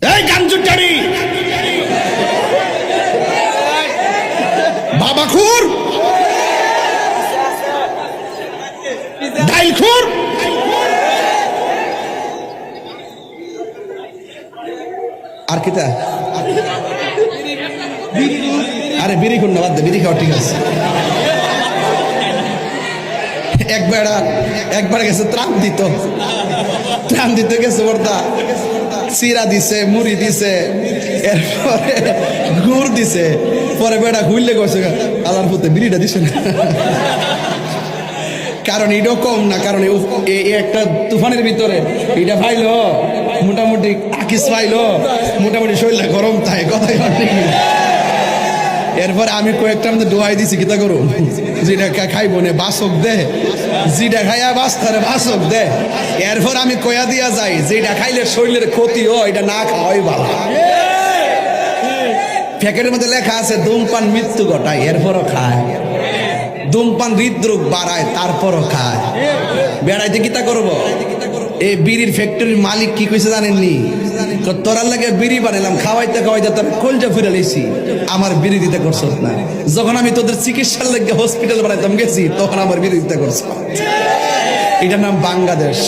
এই গাঞ্জুটারি বাবাখুর ডাইলখুর আর কিতা আরে বিড়ি খুন না বাদ দে বিড়ি খাওয়া ঠিক আছে একবার গেছে ত্রাণ দিতে গেছে বর্দা চিরা দিছে মুড়ি দিছে এরপরে গুড় দিছে পরে বেড়া ঘুরলে গেছে আলার পুতে বিড়িটা দিছে না কারণ এটাও কম না কারণ একটা তুফানের ভিতরে এটা পাইলো মোটামুটি আকিস পাইলো মোটামুটি শরীরটা গরম তাই কথাই এরপর আমি কয়েকটার মধ্যে দোয়াই দিছি কিতা করো যেটা খাইব না বাসক দে যেটা খাইয়া বাস্তারে বাসক দে এরপর আমি কয়া দিয়া যাই যেটা খাইলে শরীরের ক্ষতি হয় এটা না খাওয়াই ভালো প্যাকেটের মধ্যে লেখা আছে ধূমপান মৃত্যু ঘটায় এরপরও খায় ধূমপান হৃদরোগ বাড়ায় তারপরও খায় বেড়াইতে কিতা করবো এই বিড়ির ফ্যাক্টরির মালিক কি কইছে জানেননি তোরার লাগে বিড়ি বানাইলাম খাওয়াইতে তোর কলজা ফিরে লেছি আমার বিড়ি দিতে করছ না যখন আমি তোদের চিকিৎসার লাগে হসপিটাল বানাইতাম গেছি তখন আমার বিড়ি দিতে করছ এটার নাম বাংলাদেশ